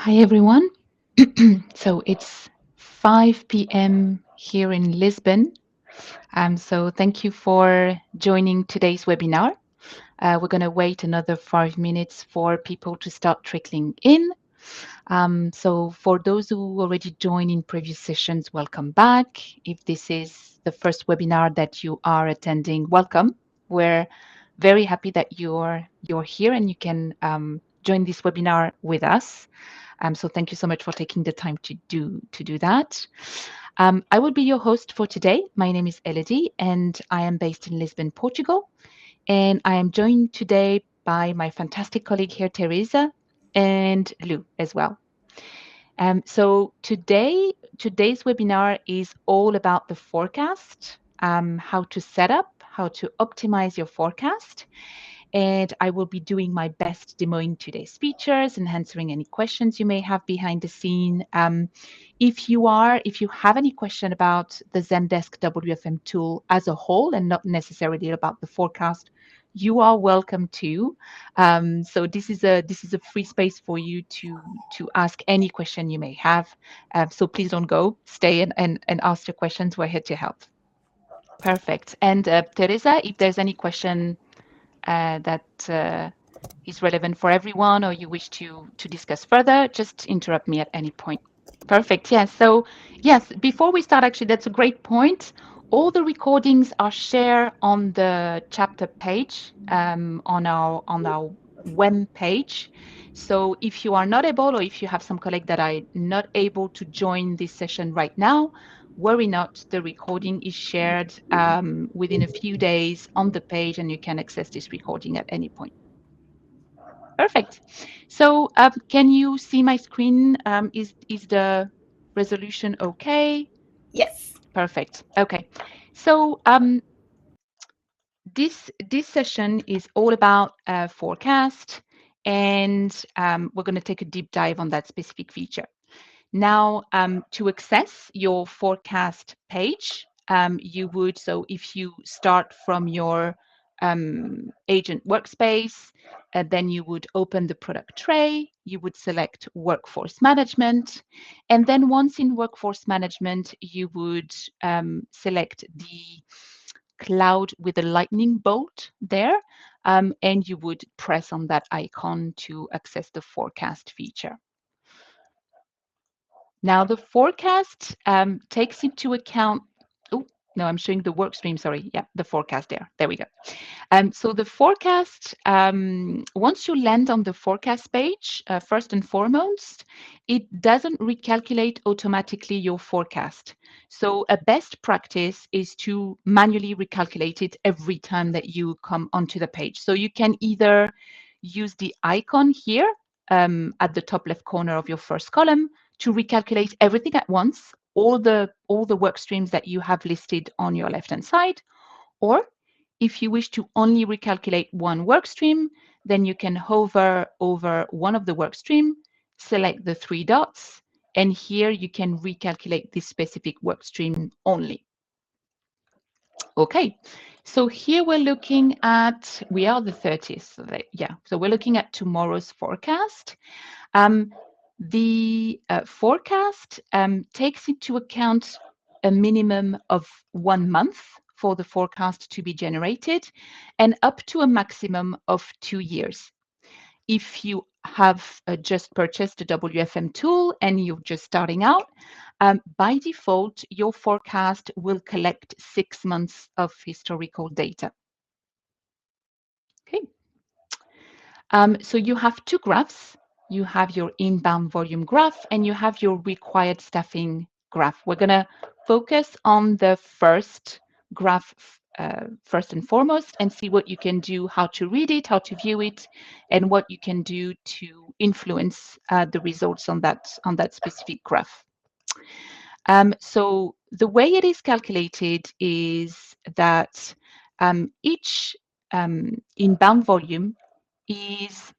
Hi, everyone. So it's 5 p.m. here in Lisbon. So thank you for joining today's webinar. We're going to wait another 5 minutes for people to start trickling in. So for those who already joined in previous sessions, welcome back. If this is the first webinar that you are attending, welcome. We're very happy that you're here and you can join this webinar with us. So thank you so much for taking the time to do that. I will be your host for today. My name is Elodie, and I am based in Lisbon, Portugal. And I am joined today by my fantastic colleague here, Teresa, and Lou as well. So today's webinar is all about the forecast, how to set up, how to optimize your forecast. And I will be doing my best demoing today's features and answering any questions you may have behind the scene. If you have any question about the Zendesk WFM tool as a whole and not necessarily about the forecast, you are welcome to. So this is a free space for you to ask any question you may have. So please don't go, stay and ask your questions. We're here to help. Perfect. And Teresa, if there's any question that is relevant for everyone or you wish to discuss further, just interrupt me at any point. Perfect. Yes. So yes, before we start, actually, that's a great point. All the recordings are shared on the chapter page on our web page. So if you are not able, or if you have some colleague that are not able to join this session right now, worry not. The recording is shared within a few days on the page, and you can access this recording at any point. Perfect. So can you see my screen? Is the resolution okay? Yes. Perfect. Okay. So this session is all about forecast, and we're going to take a deep dive on that specific feature. Now, to access your forecast page, so if you start from your agent workspace, then you would open the product tray, you would select workforce management, and then once in workforce management, you would select the cloud with a lightning bolt there, and you would press on that icon to access the forecast feature. Now, the forecast takes into account, oh, no, I'm showing the work stream, sorry. Yeah, the forecast there. There we go. So the forecast, once you land on the forecast page, first and foremost, it doesn't recalculate automatically your forecast. So a best practice is to manually recalculate it every time that you come onto the page. So you can either use the icon here at the top left corner of your first column to recalculate everything at once, all the work streams that you have listed on your left-hand side. Or if you wish to only recalculate one work stream, then you can hover over one of the work stream, select the three dots, and here you can recalculate this specific work stream only. Okay, so here we're looking at, we are the 30th, so we're looking at tomorrow's forecast. The forecast takes into account a minimum of 1 month for the forecast to be generated and up to a maximum of 2 years. If you have just purchased a WFM tool and you're just starting out, by default, your forecast will collect 6 months of historical data. Okay. So you have two graphs. You have your inbound volume graph and you have your required staffing graph. We're going to focus on the first graph first and foremost and see what you can do, how to read it, how to view it, and what you can do to influence the results on that specific graph. So the way it is calculated is that each inbound volume is,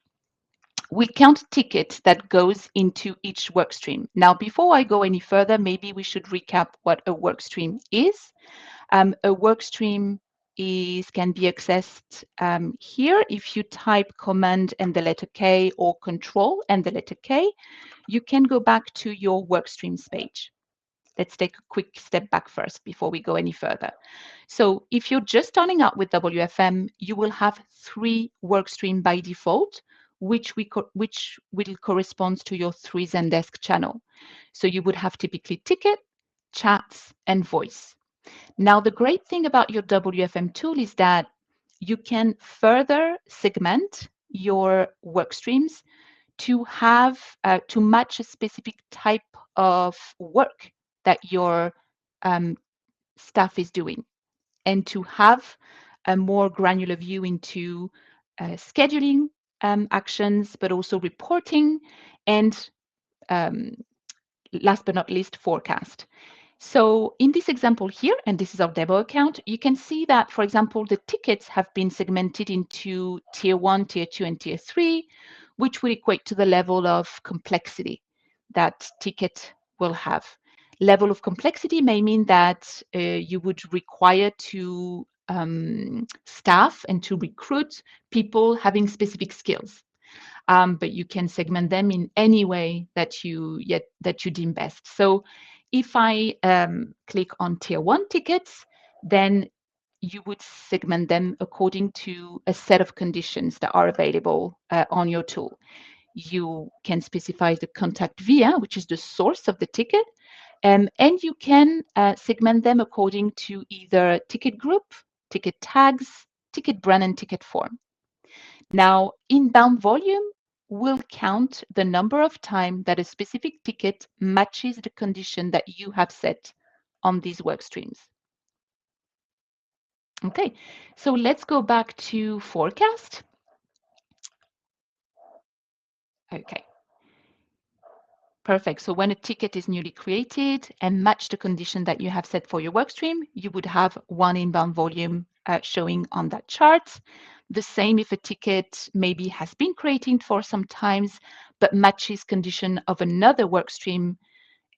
we count tickets that goes into each work stream. Now, before I go any further, maybe we should recap what a work stream is. A work stream can be accessed here. If you type command and the letter K or control and the letter K, you can go back to your workstreams page. Let's take a quick step back first before we go any further. So if you're just starting out with WFM, you will have 3 workstream by default, which will correspond to your 3 Zendesk channel. So you would have typically ticket, chats, and voice. Now, the great thing about your WFM tool is that you can further segment your work streams to have to match a specific type of work that your um, staff is doing, and to have a more granular view into scheduling actions, but also reporting and um, last but not least, forecast. So in this example here, and this is our demo account, you can see that, for example, the tickets have been segmented into tier 1, tier 2, and tier 3, which would equate to the level of complexity that ticket will have. Level of complexity may mean that you would require to staff and to recruit people having specific skills. But you can segment them in any way that you deem best. So if I click on tier 1 tickets, then you would segment them according to a set of conditions that are available on your tool. You can specify the contact via, which is the source of the ticket, and you can segment them according to either ticket group, ticket tags, ticket brand, and ticket form. Now, inbound volume will count the number of time that a specific ticket matches the condition that you have set on these work streams. Okay, so let's go back to forecast. Okay, perfect. So when a ticket is newly created and match the condition that you have set for your work stream, you would have one inbound volume showing on that chart. The same if a ticket maybe has been created for some times, but matches condition of another work stream,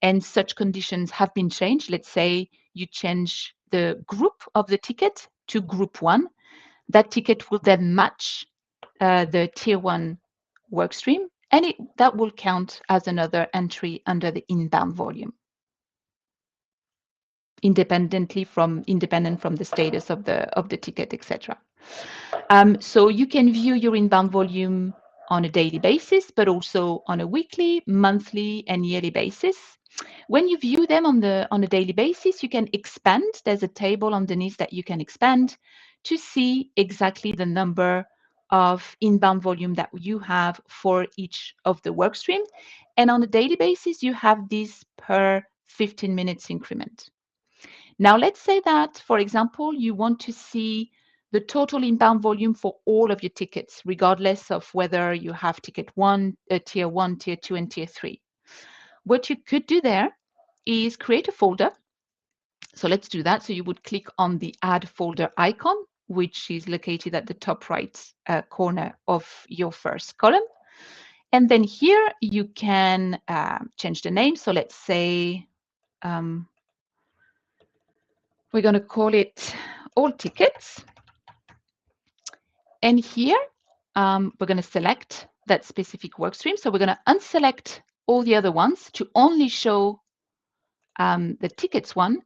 and such conditions have been changed. Let's say you change the group of the ticket to group 1. That ticket will then match the tier 1 work stream, and that will count as another entry under the inbound volume, independent from the status of the ticket, etc. So you can view your inbound volume on a daily basis, but also on a weekly, monthly, and yearly basis. When you view them on a daily basis, you can expand. There's a table underneath that you can expand to see exactly the number of inbound volume that you have for each of the work streams. And on a daily basis, you have this per 15 minutes increment. Now, let's say that, for example, you want to see the total inbound volume for all of your tickets, regardless of whether you have ticket 1, tier 1, tier 2, and tier 3. What you could do there is create a folder. So let's do that. So you would click on the add folder icon, which is located at the top right corner of your first column. And then here you can change the name. So let's say we're going to call it all tickets. And here we're going to select that specific workstream. So we're going to unselect all the other ones to only show the tickets one.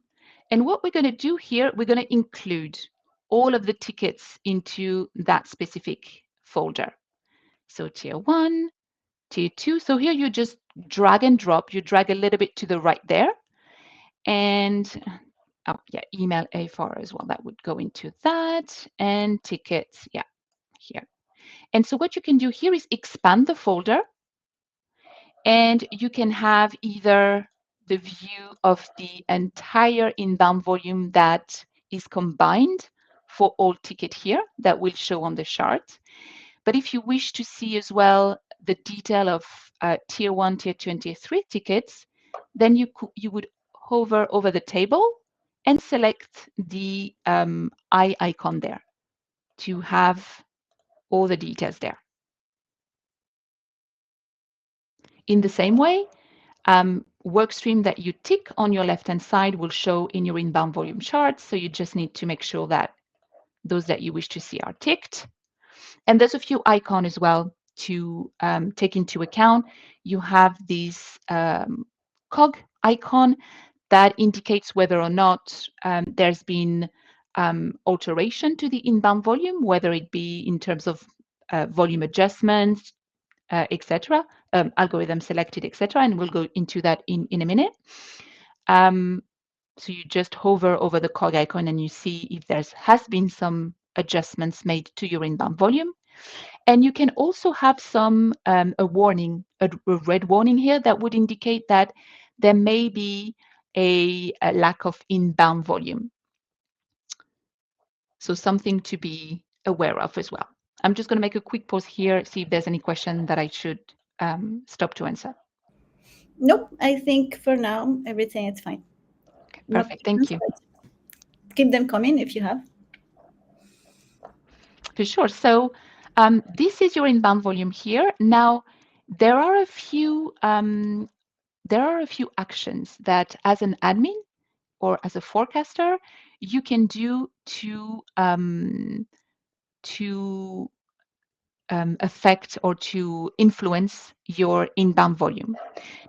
And what we're going to do here, we're going to include all of the tickets into that specific folder. So tier 1, tier 2. So here you just drag and drop. You drag a little bit to the right there. And oh yeah, email A4 as well. That would go into that. And tickets, yeah, here. And so what you can do here is expand the folder, and you can have either the view of the entire inbound volume that is combined for all ticket here that will show on the chart. But if you wish to see as well the detail of tier 1, tier 2, and tier 3 tickets, then you would hover over the table and select the eye icon there to have all the details there. In the same way, work stream that you tick on your left-hand side will show in your inbound volume chart. So you just need to make sure that those that you wish to see are ticked. And there's a few icons as well to take into account. You have this cog icon that indicates whether or not there's been alteration to the inbound volume, whether it be in terms of volume adjustments, etc., algorithm selected, etc. And we'll go into that in a minute. So you just hover over the cog icon and you see if there has been some adjustments made to your inbound volume. And you can also have some a warning, a red warning here that would indicate that there may be a lack of inbound volume. So something to be aware of as well. I'm just going to make a quick pause here, see if there's any question that I should stop to answer. Nope, I think for now everything is fine. Okay, No perfect. Thank questions, you. but keep them coming if you have. For sure. So this is your inbound volume here. Now, there are a few actions that, as an admin or as a forecaster, you can do to affect or to influence your inbound volume.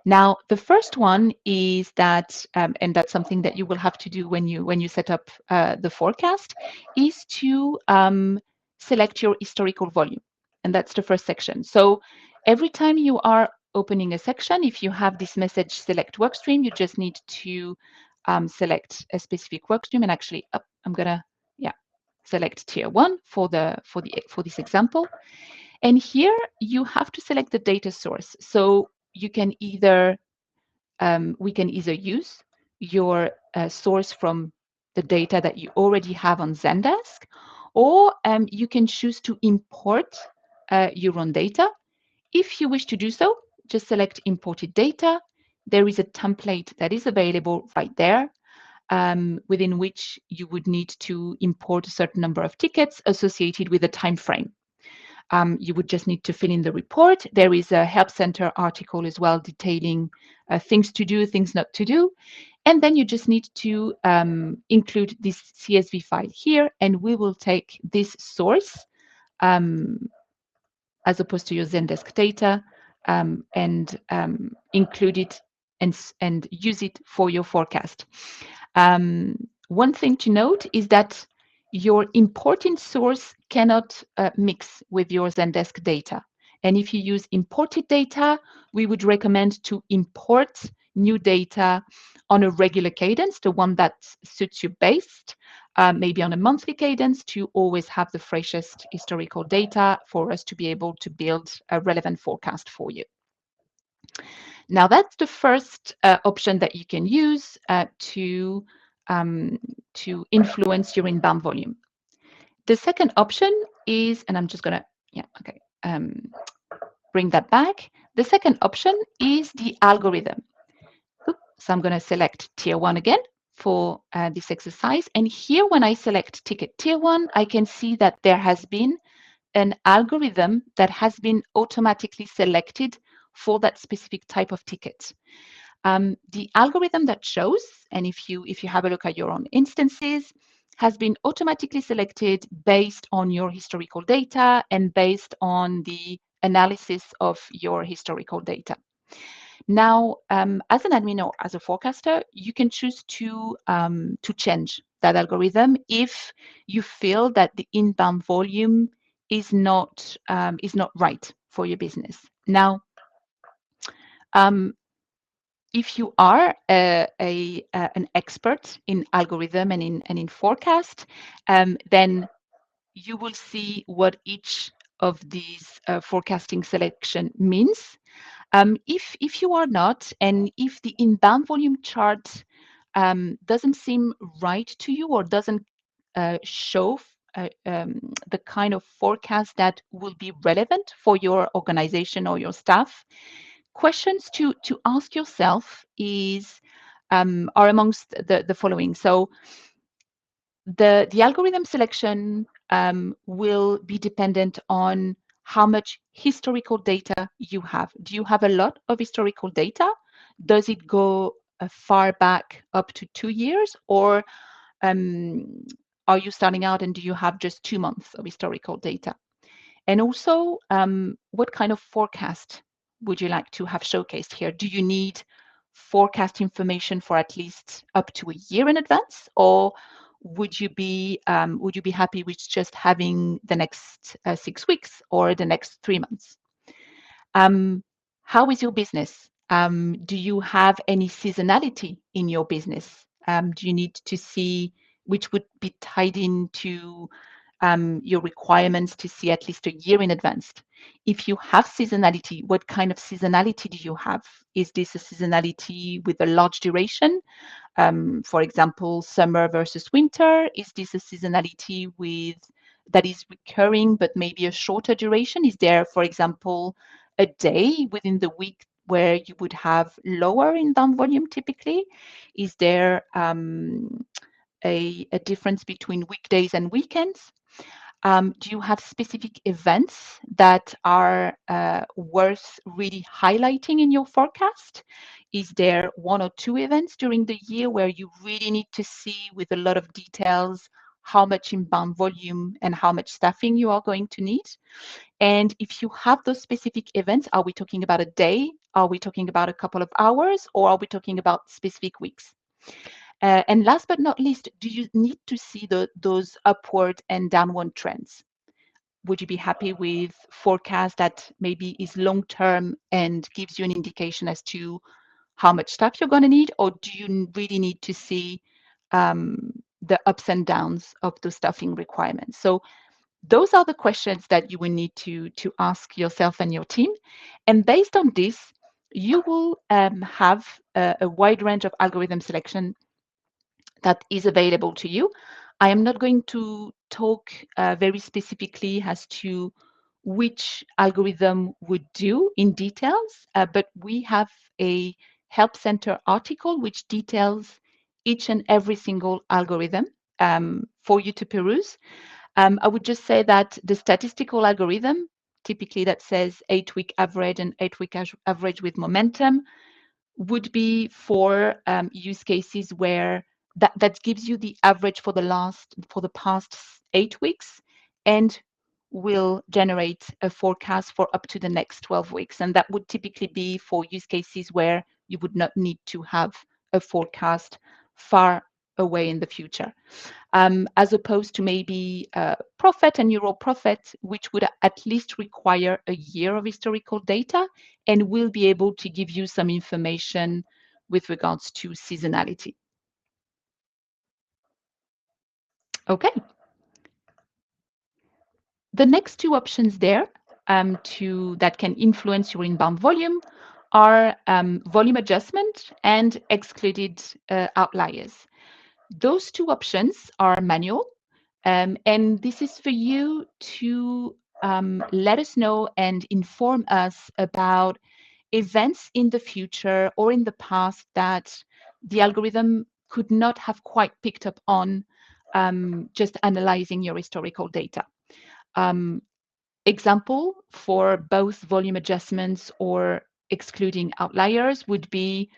Now, the first one is that, and that's something that you will have to do when you set up the forecast, is to select your historical volume, and that's the first section. So every time you are opening a section, if you have this message select workstream, you just need to select a specific workstream. And actually, I'm gonna select tier 1 for this example. And here you have to select the data source. So you can either we can either use your source from the data that you already have on Zendesk, or you can choose to import your own data. If you wish to do so, just select imported data. There is a template that is available right there, within which you would need to import a certain number of tickets associated with a time frame. You would just need to fill in the report. There is a Help Center article as well detailing things to do, things not to do. And then you just need to include this CSV file here, and we will take this source as opposed to your Zendesk data and include it and use it for your forecast. One thing to note is that your importing source cannot mix with your Zendesk data. And if you use imported data, we would recommend to import new data on a regular cadence, the one that suits you best, maybe on a monthly cadence, to always have the freshest historical data for us to be able to build a relevant forecast for you. Now, that's the first option that you can use to influence your inbound volume. The second option is, and I'm just going to, bring that back. The second option is the algorithm. So I'm going to select tier 1 again for this exercise. And here, when I select ticket tier 1, I can see that there has been an algorithm that has been automatically selected for that specific type of ticket. The algorithm that shows, and if you have a look at your own instances, has been automatically selected based on your historical data and based on the analysis of your historical data. Now, as an admin or as a forecaster, you can choose to change that algorithm if you feel that the inbound volume is not right for your business. Now, if you are an expert in algorithm and in forecast, then you will see what each of these forecasting selection means. If you are not, and if the inbound volume chart doesn't seem right to you or doesn't show the kind of forecast that will be relevant for your organization or your staff, questions to ask yourself are amongst the following. So the algorithm selection will be dependent on how much historical data you have. Do you have a lot of historical data? Does it go far back up to 2 years, or are you starting out and do you have just 2 months of historical data? And also, what kind of forecast would you like to have showcased here? Do you need forecast information for at least up to a year in advance, or would you be happy with just having the next 6 weeks or the next 3 months? Um, how is your business? Do you have any seasonality in your business? Do you need to see which would be tied into your requirements to see at least a year in advance? If you have seasonality, what kind of seasonality do you have? Is this a seasonality with a large duration? For example, summer versus winter? Is this a seasonality with that is recurring but maybe a shorter duration? Is there, for example, a day within the week where you would have lower inbound volume typically? Is there a difference between weekdays and weekends? Do you have specific events that are worth really highlighting in your forecast? Is there one or two events during the year where you really need to see with a lot of details how much inbound volume and how much staffing you are going to need? And if you have those specific events, are we talking about a day? Are we talking about a couple of hours? Or are we talking about specific weeks? And last but not least, do you need to see those upward and downward trends? Would you be happy with forecast that maybe is long term and gives you an indication as to how much staff you're going to need, or do you really need to see the ups and downs of the staffing requirements? So those are the questions that you will need to ask yourself and your team, and based on this, you will have a wide range of algorithm selection that is available to you. I am not going to talk very specifically as to which algorithm would do in details, but we have a Help Center article which details each and every single algorithm for you to peruse. I would just say that the statistical algorithm, typically that says 8-week average and 8-week average with momentum, would be for use cases where that gives you the average for the past 8 weeks and will generate a forecast for up to the next 12 weeks. And that would typically be for use cases where you would not need to have a forecast far away in the future, as opposed to maybe Prophet and Euro Prophet, which would at least require a year of historical data and will be able to give you some information with regards to seasonality. Okay. The next two options there that can influence your inbound volume are volume adjustment and excluded outliers. Those two options are manual, and this is for you to let us know and inform us about events in the future or in the past that the algorithm could not have quite picked up on just analyzing your historical data. Um, Example for both volume adjustments or excluding outliers would be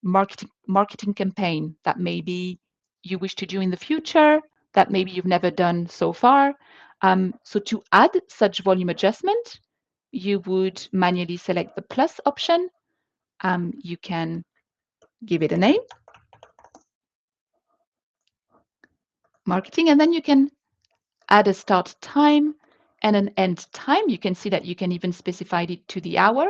marketing campaign that maybe you wish to do in the future that maybe you've never done so far. So to add such volume adjustment, you would manually select the plus option. You can give it a name, marketing, and then you can add a start time and an end time. You can see that you can even specify it to the hour.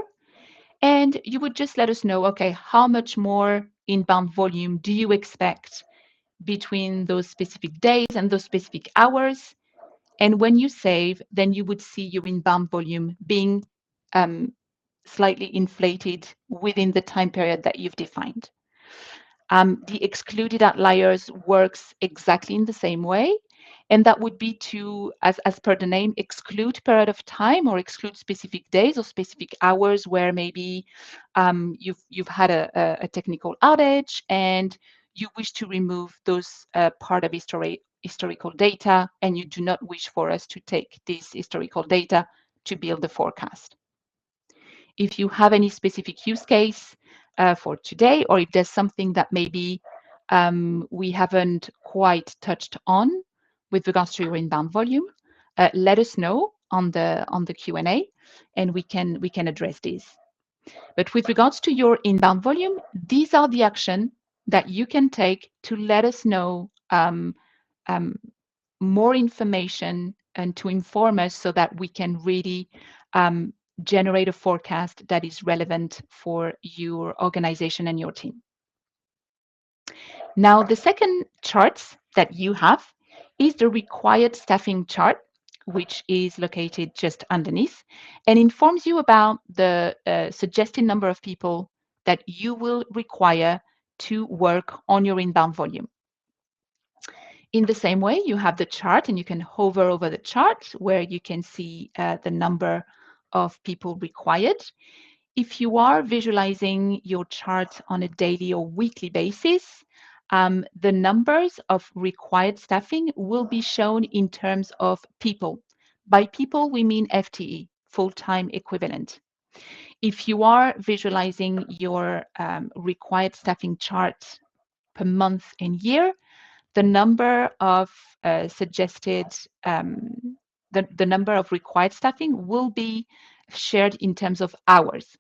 And you would just let us know, okay, how much more inbound volume do you expect between those specific days and those specific hours? And when you save, then you would see your inbound volume being um, slightly inflated within the time period that you've defined. The excluded outliers works exactly in the same way. And that would be to, as per the name, exclude period of time or exclude specific days or specific hours where maybe you've had a technical outage and you wish to remove those part of historical data, and you do not wish for us to take this historical data to build the forecast. If you have any specific use case for today, or if there's something that maybe we haven't quite touched on with regards to your inbound volume, let us know on the Q&A, and we can address these. But with regards to your inbound volume, these are the action that you can take to let us know um, more information and to inform us so that we can really um, generate a forecast that is relevant for your organization and your team. Now, the second chart that you have is the required staffing chart, which is located just underneath and informs you about the suggested number of people that you will require to work on your inbound volume. In the same way, you have the chart and you can hover over the chart where you can see the number of people required. If you are visualizing your chart on a daily or weekly basis, the numbers of required staffing will be shown in terms of people. By people, we mean FTE, full-time equivalent. If you are visualizing your required staffing chart per month and year, the number of suggested, the number of required staffing will be shared in terms of hours.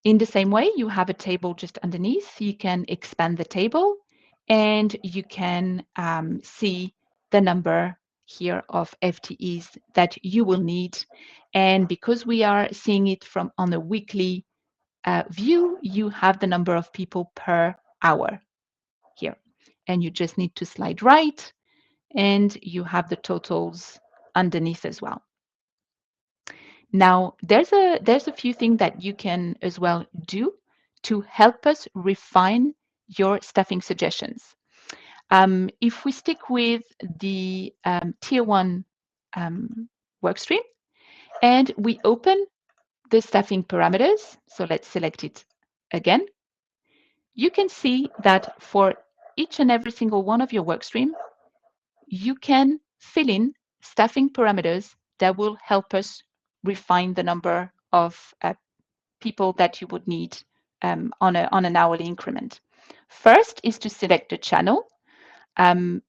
In the same way, you have a table just underneath. You can expand the table and you can see the number here of FTEs that you will need. And because we are seeing it from on a weekly view, you have the number of people per hour here. And you just need to slide right and you have the totals underneath as well. Now, there's a few things that you can as well do to help us refine your staffing suggestions. If we stick with the tier one workstream and we open the staffing parameters, so let's select it again, you can see that for each and every single one of your workstream, you can fill in staffing parameters that will help us refine the number of people that you would need on an hourly increment. First is to select the channel.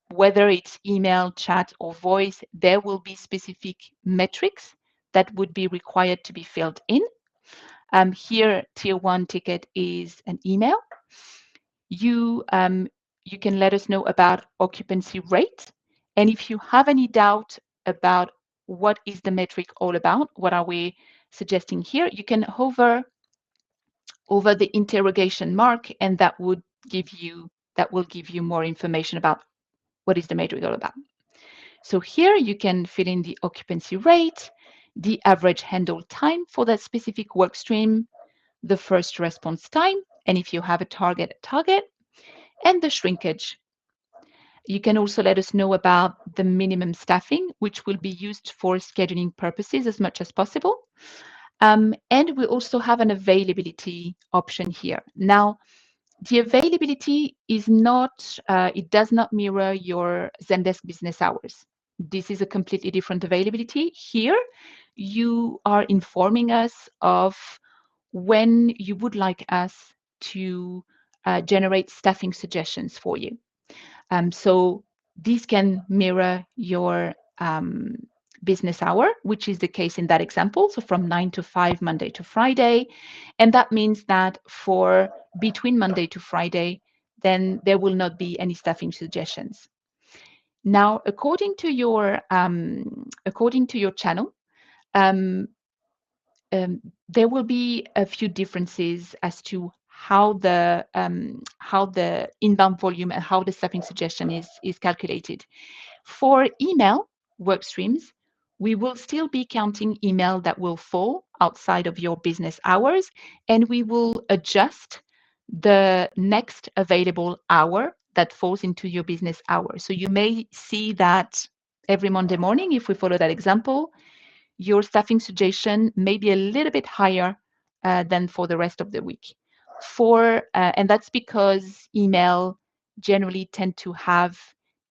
Whether it's email, chat, or voice, there will be specific metrics that would be required to be filled in. Here, tier one ticket is an email. You can let us know about occupancy rate. And if you have any doubt about what is the metric all about, what are we suggesting here, you can hover over the interrogation mark, and that will give you more information about what is the metric all about. So here you can fill in the occupancy rate, the average handle time for that specific work stream, the first response time, and if you have a target, and the shrinkage. You can also let us know about the minimum staffing, which will be used for scheduling purposes as much as possible. And we also have an availability option here. Now, the availability is not, it does not mirror your Zendesk business hours. This is a completely different availability. Here, you are informing us of when you would like us to generate staffing suggestions for you. So these can mirror your business hour, which is the case in that example. So from 9 to 5, Monday to Friday. And that means that for between Monday to Friday, then there will not be any staffing suggestions. Now, according to your channel, um, there will be a few differences as to how the inbound volume and how the staffing suggestion is calculated. For email work streams, we will still be counting email that will fall outside of your business hours, and we will adjust the next available hour that falls into your business hour. So you may see that every Monday morning, if we follow that example, your staffing suggestion may be a little bit higher than for the rest of the week. And that's because email generally tend to have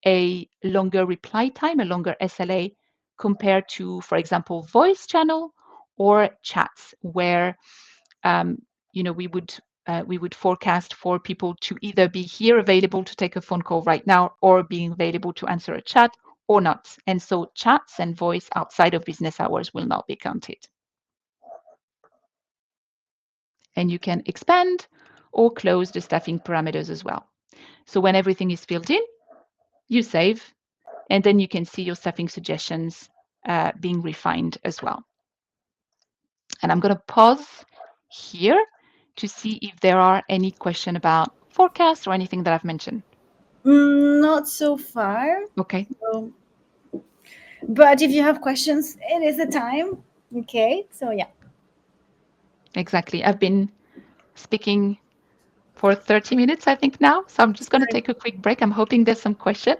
a longer reply time, a longer SLA compared to, for example, voice channel or chats, where we would we would forecast for people to either be here available to take a phone call right now or being available to answer a chat or not. And so chats and voice outside of business hours will not be counted. And you can expand or close the staffing parameters as well. So when everything is filled in, you save, and then you can see your staffing suggestions being refined as well. And I'm going to pause here to see if there are any questions about forecast or anything that I've mentioned. Not so far. Okay, So, but if you have questions, it is the time. Okay. So yeah. exactly. I've been speaking for 30 minutes, I think now. So I'm just going to Sorry. take a quick break. I'm hoping there's some question.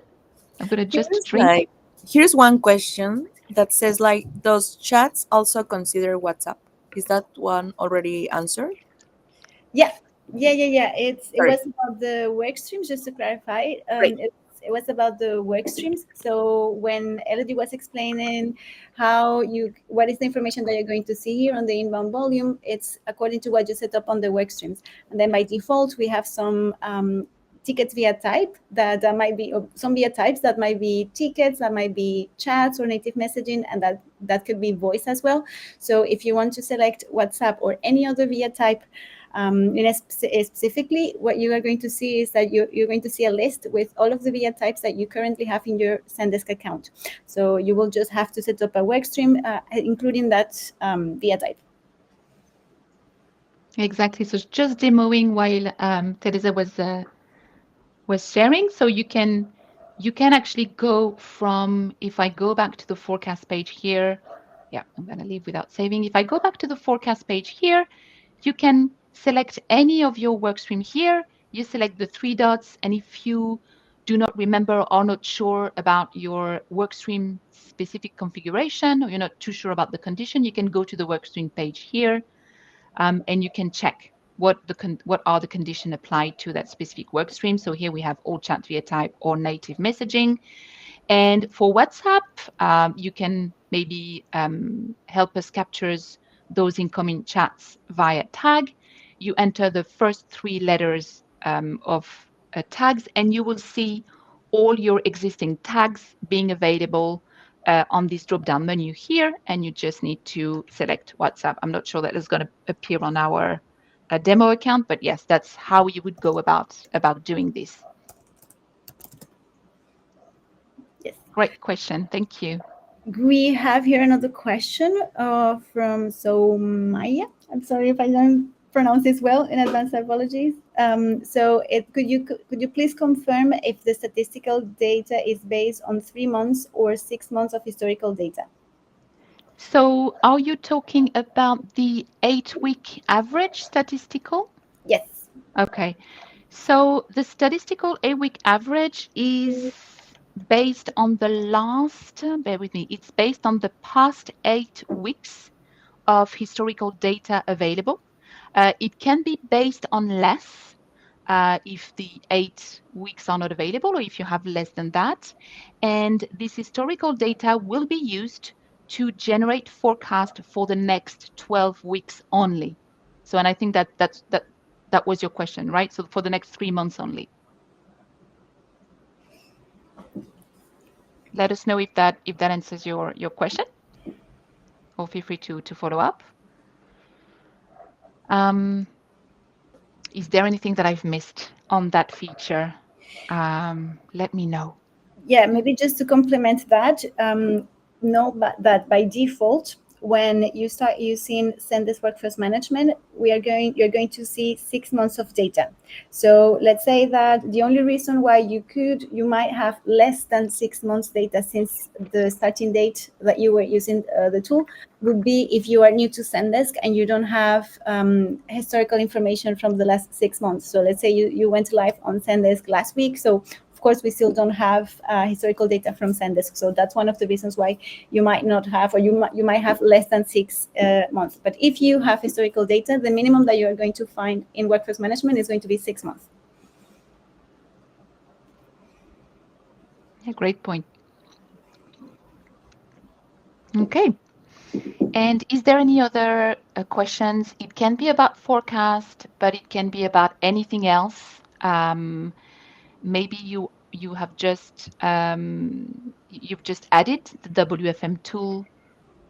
I'm going to just Here's drink. here's one question that says like, does chats also consider WhatsApp? Is that one already answered? Yeah, yeah. It Sorry. was about the work streams. Just to clarify, Great. it was about the work streams. So when Elodie was explaining what is the information that you're going to see here on the inbound volume, it's according to what you set up on the work streams. And then by default, we have some tickets via type that might be or some via types that might be tickets, that might be chats or native messaging, and that could be voice as well. So if you want to select WhatsApp or any other via type, specifically, what you are going to see is that you're going to see a list with all of the VIA types that you currently have in your Zendesk account. So you will just have to set up a work stream, including that VIA type. Exactly. So just demoing while Teresa was sharing. So you can actually go from, if I go back to the forecast page here, yeah, I'm going to leave without saving. If I go back to the forecast page here, you can select any of your work stream here. You select the three dots, and if you do not remember or are not sure about your work stream specific configuration, or you're not too sure about the condition, you can go to the work stream page here, and you can check what are the conditions applied to that specific work stream. So here we have all chat via type or native messaging. And for WhatsApp, you can maybe help us capture those incoming chats via tag. You enter the first three letters of tags, and you will see all your existing tags being available on this drop-down menu here, and you just need to select WhatsApp. I'm not sure that is going to appear on our demo account, but yes, that's how you would go about doing this. Yes. Great question. Thank you. We have here another question from Maya. I'm sorry if I don't pronounce this well. In advance, apologies. Could you please confirm if the statistical data is based on 3 months or 6 months of historical data? So are you talking about the 8-week average statistical? Yes. Okay. So the statistical 8-week average is based on the last, bear with me, it's based on the past 8 weeks of historical data available. It can be based on less if the 8 weeks are not available or if you have less than that. And this historical data will be used to generate forecast for the next 12 weeks only. So, and I think that was your question, right? So for the next 3 months only. Let us know if that answers your question, or feel free to follow up. Um, is there anything that I've missed on that feature? Let me know. Yeah, maybe just to complement that, know that by default, when you start using Zendesk Workforce Management, you're going to see 6 months of data. So let's say that the only reason why you might have less than 6 months data since the starting date that you were using the tool would be if you are new to Zendesk and you don't have historical information from the last 6 months. So let's say you went live on Zendesk last week. So of course, we still don't have historical data from Zendesk, so that's one of the reasons why you might not have, or you might have less than 6 months. But if you have historical data, the minimum that you are going to find in Workforce Management is going to be 6 months. Yeah, great point. Okay. And is there any other questions? It can be about forecast, but it can be about anything else. Maybe you have you've just added the WFM tool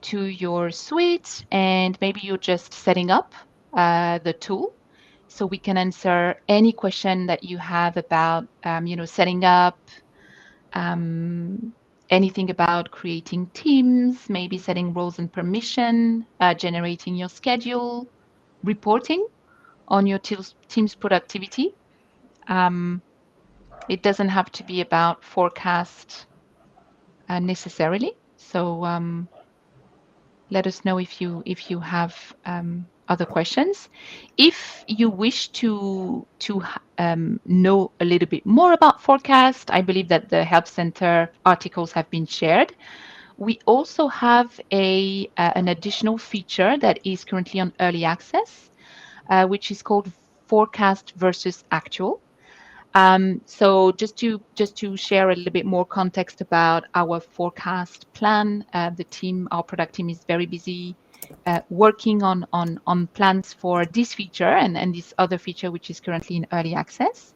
to your suite, and maybe you're just setting up the tool. So we can answer any question that you have about, setting up, um, anything about creating teams, maybe setting roles and permission, generating your schedule, reporting on your team's productivity. Um, it doesn't have to be about forecast necessarily. So let us know if you have other questions. If you wish to know a little bit more about forecast, I believe that the Help Center articles have been shared. We also have an additional feature that is currently on early access, which is called Forecast versus Actual. So just to share a little bit more context about our forecast plan, our product team is very busy working on plans for this feature and this other feature, which is currently in early access.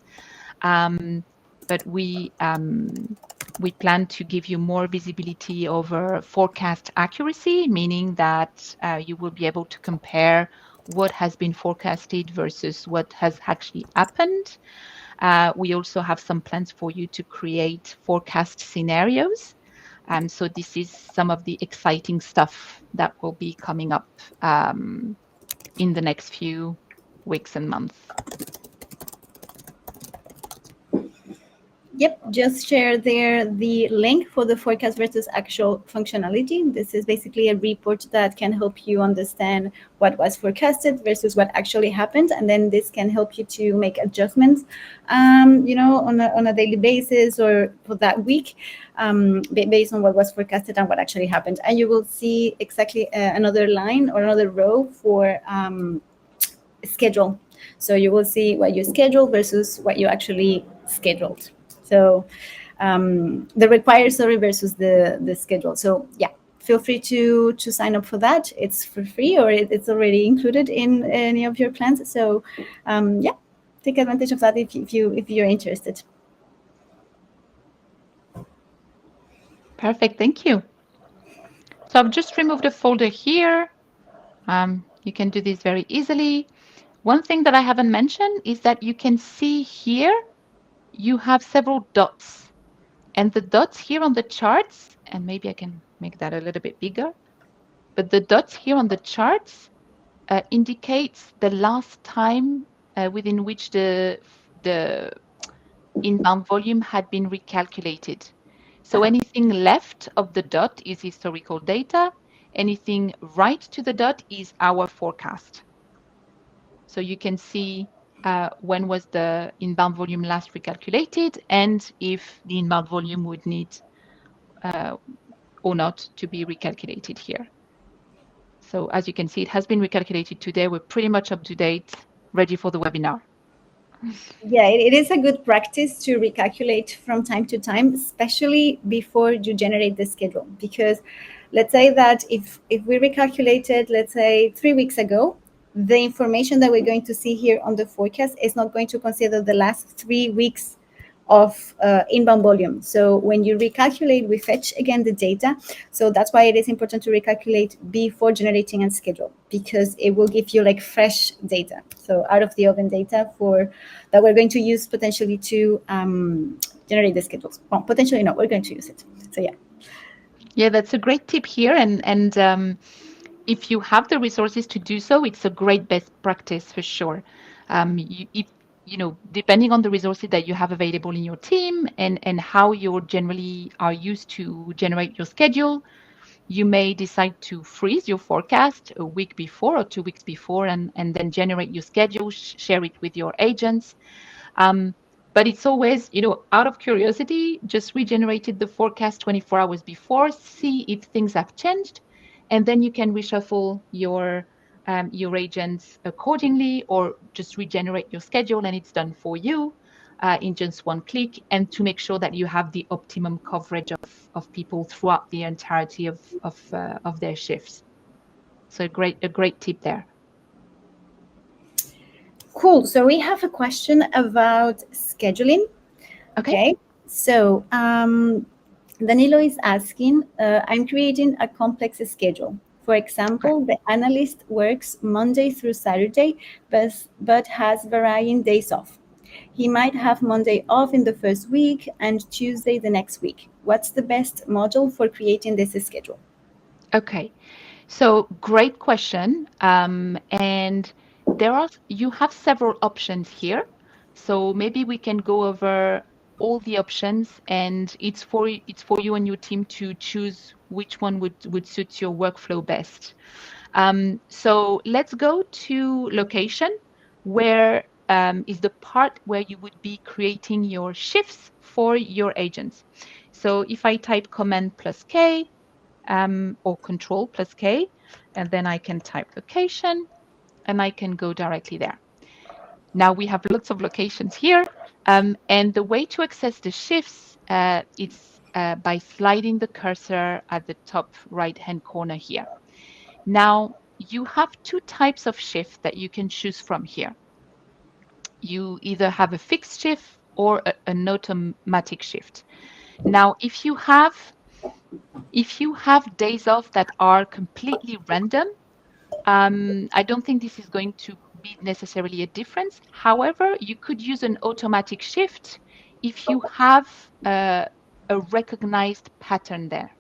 But we plan to give you more visibility over forecast accuracy, meaning that you will be able to compare what has been forecasted versus what has actually happened. We also have some plans for you to create forecast scenarios. So this is some of the exciting stuff that will be coming up in the next few weeks and months. Yep, just share there the link for the forecast versus actual functionality. This is basically a report that can help you understand what was forecasted versus what actually happened, and then this can help you to make adjustments, on a daily basis or for that week, based on what was forecasted and what actually happened. And you will see exactly another line or another row for schedule. So you will see what you scheduled versus what you actually scheduled. So the required story versus the schedule. So yeah, feel free to sign up for that. It's for free, or it's already included in any of your plans. So yeah, take advantage of that if you're interested. Perfect, thank you. So I've just removed a folder here. You can do this very easily. One thing that I haven't mentioned is that you can see here, you have several dots. And the dots here on the charts, and maybe I can make that a little bit bigger, but the dots here on the charts indicates the last time within which the inbound volume had been recalculated. So anything left of the dot is historical data. Anything right to the dot is our forecast. So you can see when was the inbound volume last recalculated and if the inbound volume would need or not to be recalculated here. So as you can see, it has been recalculated today. We're pretty much up to date, ready for the webinar. Yeah, it is a good practice to recalculate from time to time, especially before you generate the schedule. Because let's say that if we recalculated, let's say 3 weeks ago, the information that we're going to see here on the forecast is not going to consider the last 3 weeks of inbound volume. So when you recalculate, we fetch again the data. So that's why it is important to recalculate before generating a schedule, because it will give you like fresh data. So out of the oven data for that we're going to use potentially to generate the schedules. Well, potentially not, we're going to use it. So yeah. Yeah, that's a great tip here. And if you have the resources to do so, it's a great best practice for sure. If depending on the resources that you have available in your team and how you generally are used to generate your schedule, you may decide to freeze your forecast a week before or 2 weeks before and then generate your schedule, share it with your agents. But it's always, out of curiosity, just regenerated the forecast 24 hours before, see if things have changed, and then you can reshuffle your agents accordingly, or just regenerate your schedule, and it's done for you in just one click, and to make sure that you have the optimum coverage of people throughout the entirety of their shifts. So a great tip there. Cool. So we have a question about scheduling. Okay, Okay. So Danilo is asking, I'm creating a complex schedule. For great. example, the analyst works Monday through Saturday, but has varying days off. He might have Monday off in the first week and Tuesday the next week. What's the best model for creating this schedule? Okay. So great question. And you have several options here. So maybe we can go over all the options, and it's for you and your team to choose which one would suit your workflow best. So let's go to location, where is the part where you would be creating your shifts for your agents. So if I type Command plus K, or Control plus K, and then I can type location and I can go directly there. Now we have lots of locations here, and the way to access the shifts, it's by sliding the cursor at the top right-hand corner here. Now you have two types of shift that you can choose from here. You either have a fixed shift or an automatic shift. Now, if you have days off that are completely random, I don't think this is going to be necessarily a difference. However, you could use an automatic shift if you have a recognized pattern there.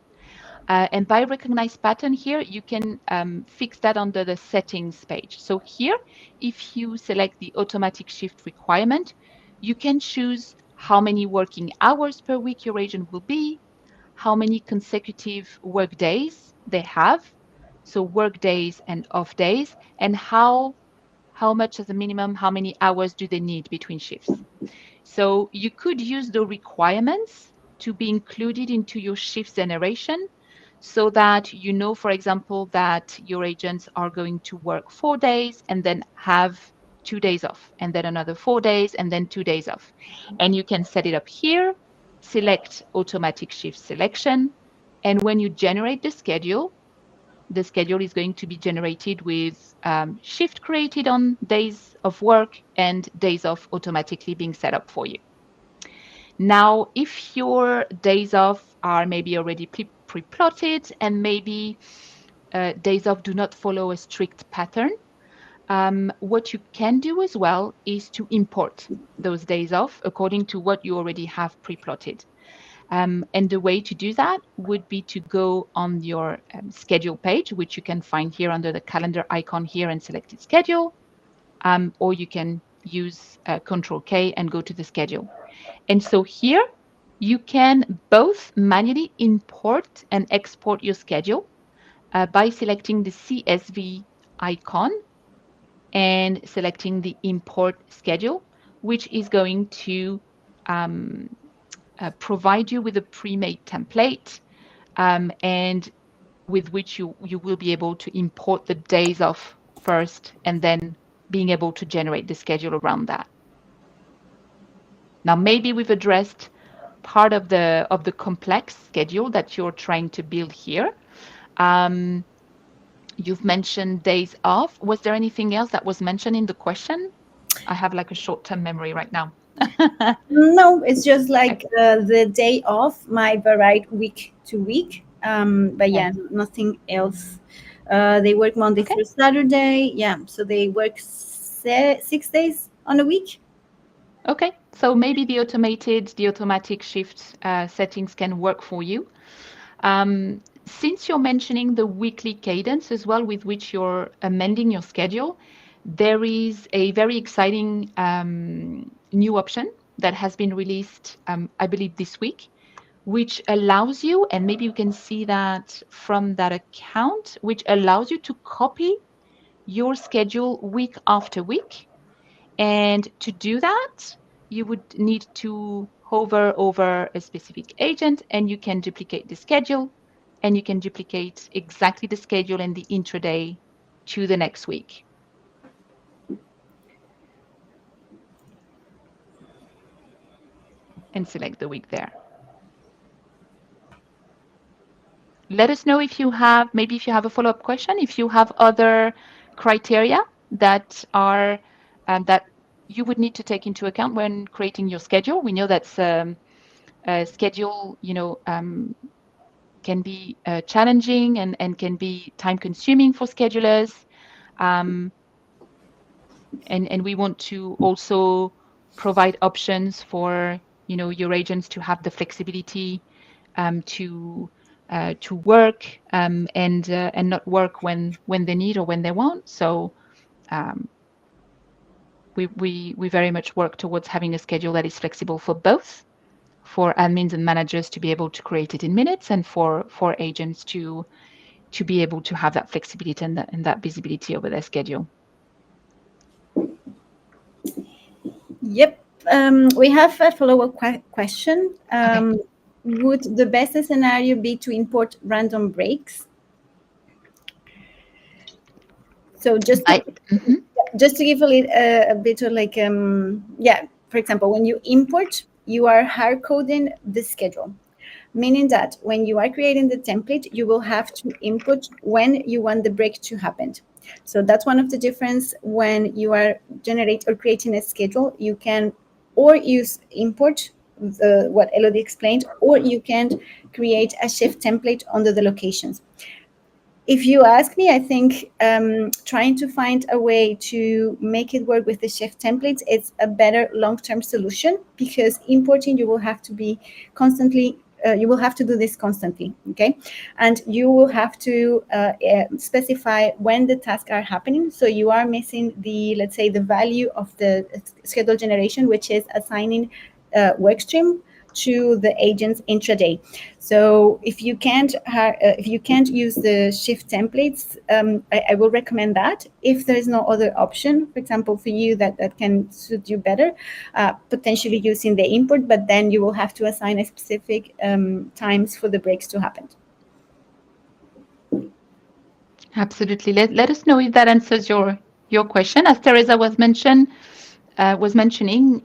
And by recognized pattern here, you can fix that under the settings page. So here, if you select the automatic shift requirement, you can choose how many working hours per week your agent will be, how many consecutive work days they have, so work days and off days, and how much as a minimum, how many hours do they need between shifts. So you could use the requirements to be included into your shift generation, so that you know, for example, that your agents are going to work 4 days and then have 2 days off, and then another 4 days and then 2 days off. And you can set it up here, select automatic shift selection. And when you generate the schedule is going to be generated with shift created on days of work and days off automatically being set up for you. Now, if your days off are maybe already pre-plotted, and maybe days off do not follow a strict pattern, what you can do as well is to import those days off according to what you already have pre-plotted. And the way to do that would be to go on your schedule page, which you can find here under the calendar icon here and select it schedule, or you can use Control K and go to the schedule. And so here you can both manually import and export your schedule by selecting the CSV icon and selecting the import schedule, which is going to um, provide you with a pre-made template, and with which you will be able to import the days off first, and then being able to generate the schedule around that. Now, maybe we've addressed part of the complex schedule that you're trying to build here. Um, you've mentioned days off. Was there anything else that was mentioned in the question? I have like a short-term memory right now. No, it's just Okay. like the day off might vary week to week. But Okay. yeah, nothing else. They work Monday Okay. through Saturday. Yeah, so they work 6 days on a week. Okay. So maybe the automatic shift settings can work for you. Since you're mentioning the weekly cadence as well with which you're amending your schedule, there is a very exciting new option that has been released, I believe, this week, which allows you, and maybe you can see that from that account, which allows you to copy your schedule week after week. And to do that, you would need to hover over a specific agent, and you can duplicate the schedule, and you can duplicate exactly the schedule and the intraday to the next week and select the week there. Let us know if you have, maybe if you have a follow-up question, if you have other criteria that are that you would need to take into account when creating your schedule. We know that a schedule, can be challenging and can be time consuming for schedulers. Um, and we want to also provide options for your agents to have the flexibility to work and not work when they need or when they want. So um, we very much work towards having a schedule that is flexible for both, for admins and managers to be able to create it in minutes, and for agents to be able to have that flexibility and that visibility over their schedule. Yep. We have a follow-up question. Okay. Would the best scenario be to import random breaks? So Mhm. just to give a bit of like yeah, for example, when you import, you are hard coding the schedule, meaning that when you are creating the template, you will have to input when you want the break to happen. So that's one of the difference. When you are generate or creating a schedule, you can or use import, what Elodie explained, or you can create a shift template under the locations. If you ask me, I think trying to find a way to make it work with the shift templates is a better long-term solution, because importing, you will have to be constantly you will have to do this constantly, okay? And you will have to specify when the tasks are happening. So you are missing the, let's say, the value of the schedule generation, which is assigning work stream to the agents intraday. So if you can't use the shift templates, I will recommend that. If there is no other option, for example, for you that can suit you better, potentially using the import, but then you will have to assign a specific times for the breaks to happen. Absolutely. Let us know if that answers your question. As Teresa was mentioning,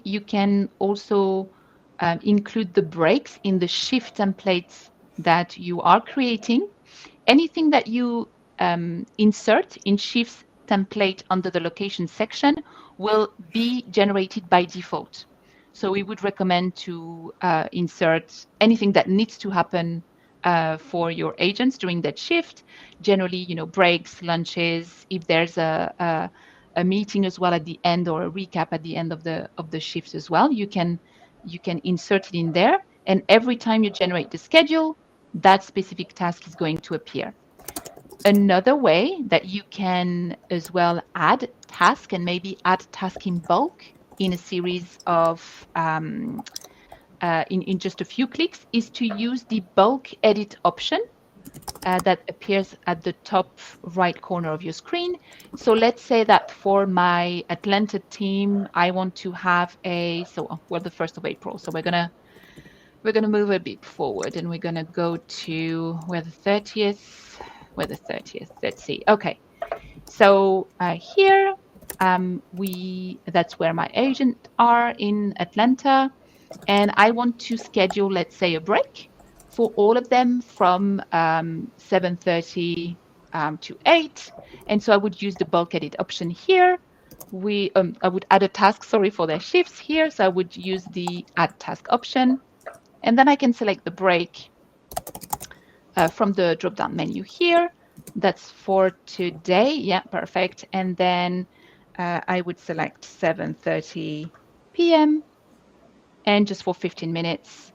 you can also include the breaks in the shift templates that you are creating. Anything that you insert in Shift's template under the location section will be generated by default. So we would recommend to insert anything that needs to happen for your agents during that shift. Generally, breaks, lunches, if there's a meeting as well at the end, or a recap at the end of the shifts as well, you can insert it in there. And every time you generate the schedule, that specific task is going to appear. Another way that you can as well add task, and maybe add task in bulk in a series of in just a few clicks, is to use the bulk edit option that appears at the top right corner of your screen. So let's say that for my Atlanta team, I want to have we're the 1st of April, so we're gonna move a bit forward, and we're gonna go to where the 30th. Where the 30th. Let's see. Okay. So here, that's where my agent are in Atlanta, and I want to schedule, let's say, a break for all of them from 7:30 to 8. And so I would use the bulk edit option here. I would add a task, sorry, for their shifts here. So I would use the add task option, and then I can select the break from the drop-down menu here. That's for today. Yeah, perfect. And then I would select 7:30 p.m. and just for 15 minutes.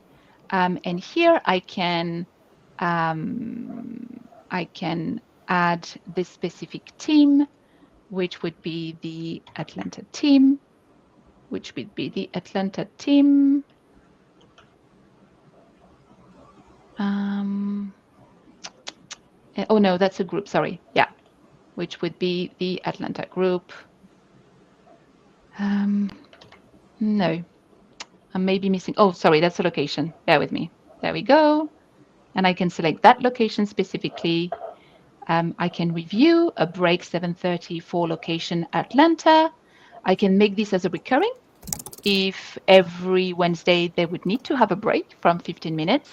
And here I can add this specific team, which would be the Atlanta team, oh no, that's a group, sorry. Yeah, which would be the Atlanta group. No, I'm maybe missing. Oh, sorry, that's a location. Bear with me. There we go. And I can select that location specifically. I can review a break 7:30 for location Atlanta. I can make this as a recurring. If every Wednesday they would need to have a break from 15 minutes.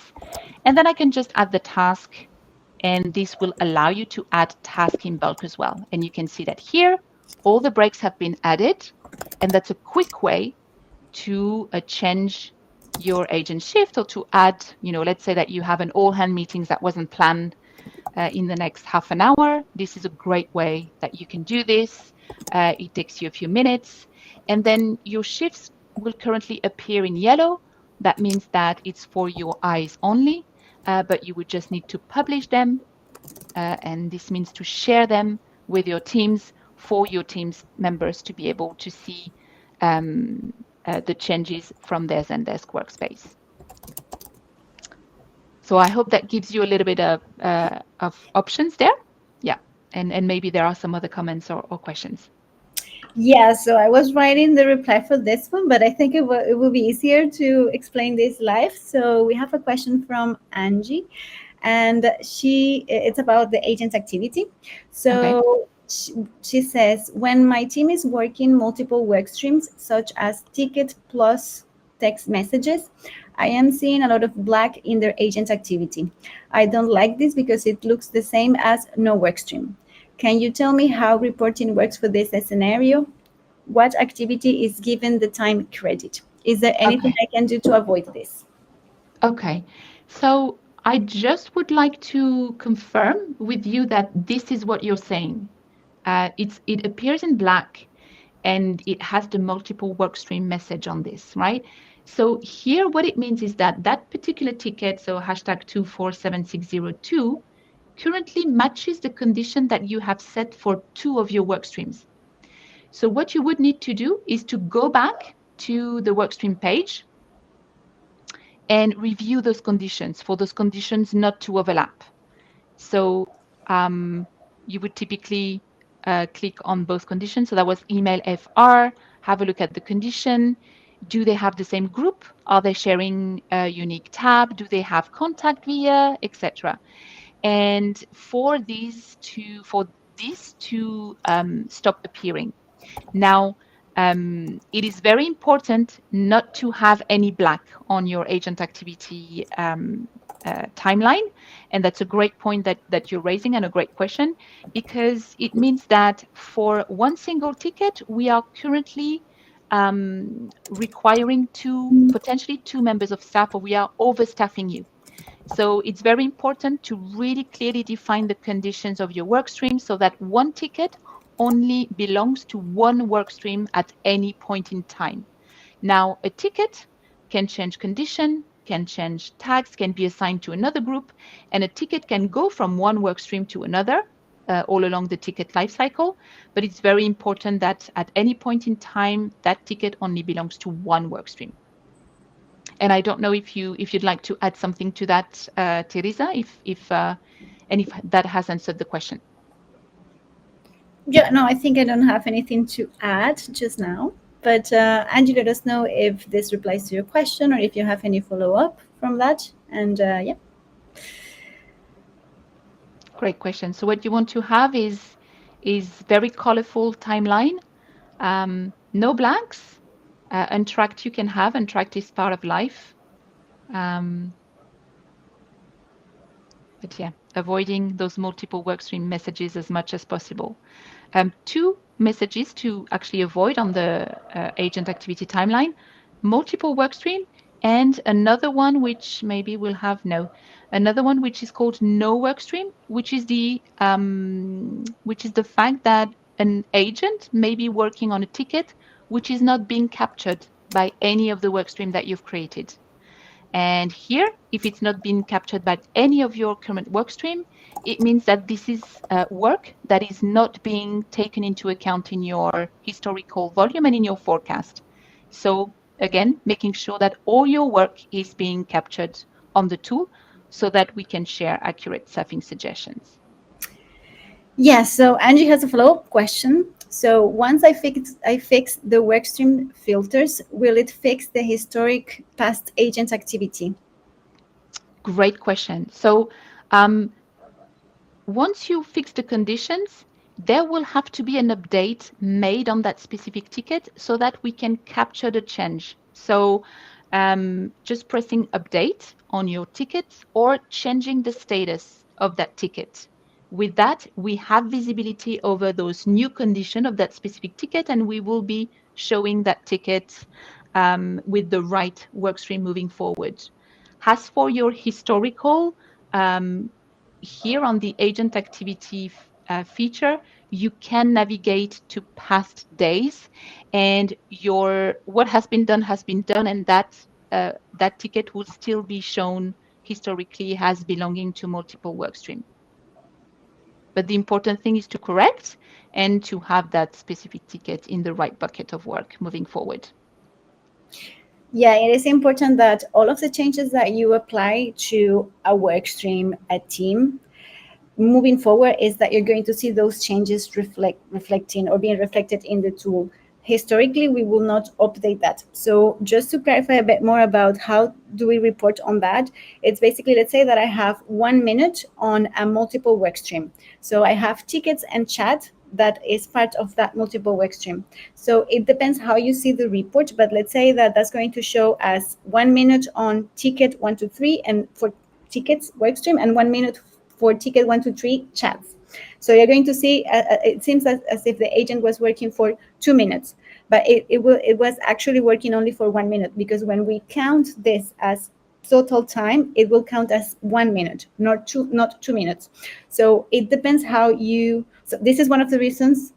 And then I can just add the task, and this will allow you to add task in bulk as well. And you can see that here, all the breaks have been added. And that's a quick way to change your agent shift or to add, let's say that you have an all hand meetings that wasn't planned in the next half an hour. This is a great way that you can do this. It takes you a few minutes, and then your shifts will currently appear in yellow. That means that it's for your eyes only, but you would just need to publish them, and this means to share them with your teams for your team's members to be able to see um, the changes from their Zendesk workspace. So I hope that gives you a little bit of options there. Yeah, and maybe there are some other comments or questions. Yeah, so I was writing the reply for this one, but I think it will be easier to explain this live. So we have a question from Angie, and it's about the agent activity. Okay. So she says, when my team is working multiple work streams, such as ticket plus text messages, I am seeing a lot of black in their agent activity. I don't like this because it looks the same as no work stream. Can you tell me how reporting works for this scenario? What activity is given the time credit? Is there anything Okay. I can do to avoid this? Okay. So I just would like to confirm with you that this is what you're saying. It appears in black and it has the multiple workstream message on this, right? So here, what it means is that that particular ticket, so hashtag 247602, currently matches the condition that you have set for two of your work streams. So what you would need to do is to go back to the workstream page and review those conditions for those conditions not to overlap. So you would typically click on both conditions. So that was email FR, have a look at the condition. Do they have the same group? Are they sharing a unique tab? Do they have contact via, etc.? And for this to stop appearing. Now, it is very important not to have any black on your agent activity timeline. And that's a great point that you're raising and a great question, because it means that for one single ticket, we are currently requiring potentially two members of staff, or we are overstaffing you. So it's very important to really clearly define the conditions of your work stream so that one ticket only belongs to one work stream at any point in time. Now, a ticket can change condition, can change tags, can be assigned to another group, and a ticket can go from one work stream to another all along the ticket lifecycle. But it's very important that at any point in time, that ticket only belongs to one work stream. And I don't know if you'd like to add something to that, Teresa, if that has answered the question. Yeah, no, I think I don't have anything to add just now. But Angie, let us know if this replies to your question or if you have any follow up from that. And yeah. Great question. So what you want to have is very colorful timeline, no blanks. Untracked you can have. Untracked is part of life. But yeah, avoiding those multiple workstream messages as much as possible. Two messages to actually avoid on the agent activity timeline: multiple workstream, and another one which maybe we'll have another one which is called no workstream, which is the fact that an agent may be working on a ticket which is not being captured by any of the workstream that you've created. And here, if it's not been captured by any of your current work stream, it means that this is work that is not being taken into account in your historical volume and in your forecast. So again, making sure that all your work is being captured on the tool so that we can share accurate staffing suggestions. Yeah, so Angie has a follow-up question. So once I fix the workstream filters, will it fix the historic past agent activity? Great question. So once you fix the conditions, there will have to be an update made on that specific ticket so that we can capture the change. So just pressing update on your ticket or changing the status of that ticket. With that, we have visibility over those new conditions of that specific ticket, and we will be showing that ticket with the right workstream moving forward. As for your historical, um, here on the agent activity feature, you can navigate to past days, and your what has been done, and that ticket will still be shown historically as belonging to multiple workstream. But the important thing is to correct and to have that specific ticket in the right bucket of work moving forward. Yeah, it is important that all of the changes that you apply to a work stream, a team, moving forward, is that you're going to see those changes reflecting or being reflected in the tool. Historically, we will not update that. So just to clarify a bit more about how do we report on that, it's basically, let's say that I have 1 minute on a multiple work stream. So I have tickets and chat that is part of that multiple work stream. So it depends how you see the report, but let's say that that's going to show as 1 minute on ticket 1 to 3 and for tickets work stream, and 1 minute for ticket 1 to 3 chats. So you're going to see, it seems as if the agent was working for 2 minutes, but it was actually working only for 1 minute, because when we count this as total time, it will count as 1 minute, not 2 minutes. So it depends how you. So this is one of the reasons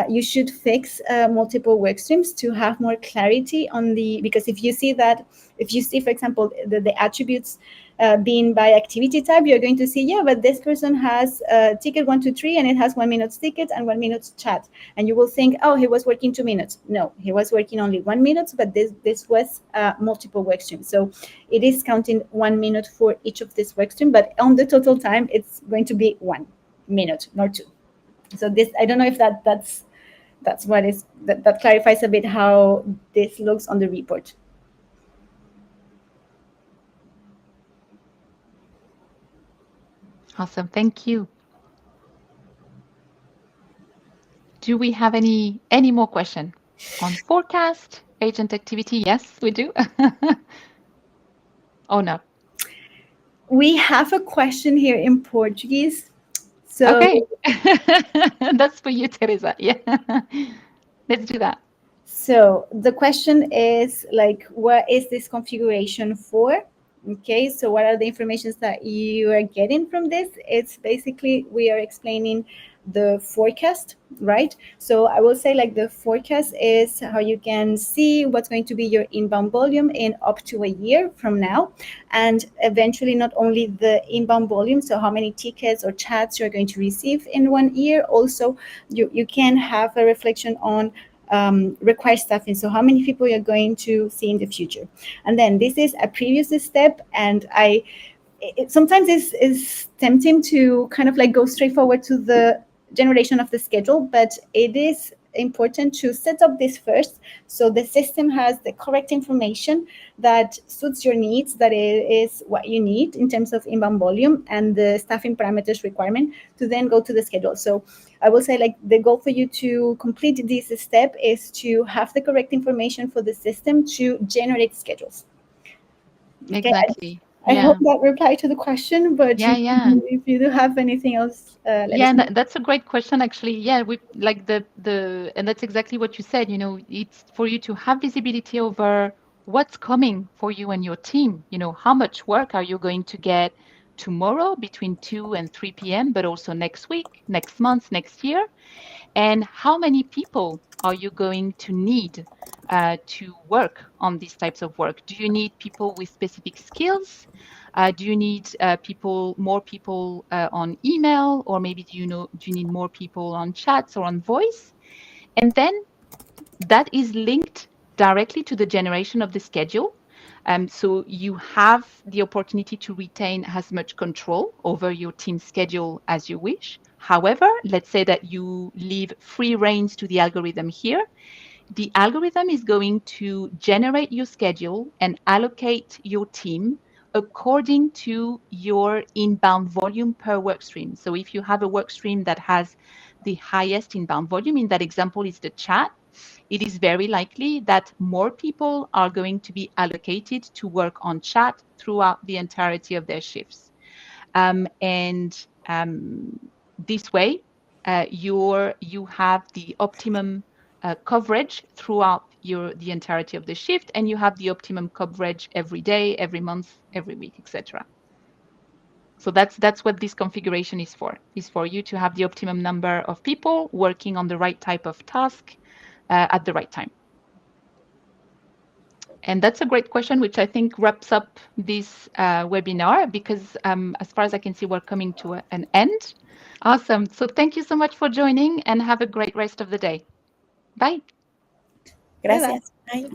you should fix multiple work streams to have more clarity on the, because if you see, for example, the attributes being by activity type, you're going to see, yeah, but this person has ticket 1 to 3 and it has 1 minute ticket and 1 minute chat, and you will think, oh, he was working 2 minutes. No, he was working only 1 minute, but this was multiple work streams, so it is counting 1 minute for each of this work stream, but on the total time it's going to be 1 minute, not two. So this, I don't know if that's what is that clarifies a bit how this looks on the report. Awesome. Thank you. Do we have any more question on forecast, agent activity? Yes, we do. Oh, no. We have a question here in Portuguese. So Okay. That's for you, Teresa. Yeah. Let's do that. So the question is like, what is this configuration for? Okay, so what are the informations that you are getting from this? It's basically, we are explaining the forecast, right? So I will say, like, the forecast is how you can see what's going to be your inbound volume in up to a year from now, and eventually not only the inbound volume, so how many tickets or chats you're going to receive in 1 year. Also, you can have a reflection on required staffing, so how many people you're going to see in the future. And then this is a previous step, and it sometimes is tempting to kind of like go straight forward to the generation of the schedule, but it is important to set up this first, so the system has the correct information that suits your needs, that it is what you need in terms of inbound volume and the staffing parameters requirement, to then go to the schedule. So I will say, like, the goal for you to complete this step is to have the correct information for the system to generate schedules. Okay, Exactly. I hope Yeah. that replied to the question, but Yeah, yeah. if you do have anything else, let Yeah, us and know. that's a great question, actually. Yeah, we like and that's exactly what you said. It's for you to have visibility over what's coming for you and your team. How much work are you going to get tomorrow between 2 and 3 p.m., but also next week, next month, next year? And how many people are you going to need to work on these types of work? Do you need people with specific skills? Do you need more people on email, or maybe do you need more people on chats or on voice? And then that is linked directly to the generation of the schedule. So you have the opportunity to retain as much control over your team schedule as you wish. However, let's say that you leave free reins to the algorithm here. The algorithm is going to generate your schedule and allocate your team according to your inbound volume per work stream. So if you have a work stream that has the highest inbound volume, in that example is the chat, it is very likely that more people are going to be allocated to work on chat throughout the entirety of their shifts. And this way, you have the optimum coverage throughout the entirety of the shift, and you have the optimum coverage every day, every month, every week, etc. So that's what this configuration is for you to have the optimum number of people working on the right type of task at the right time. And that's a great question, which I think wraps up this webinar because as far as I can see, we're coming to an end. Awesome. So thank you so much for joining and have a great rest of the day. Bye. Bye bye. Gracias. Bye.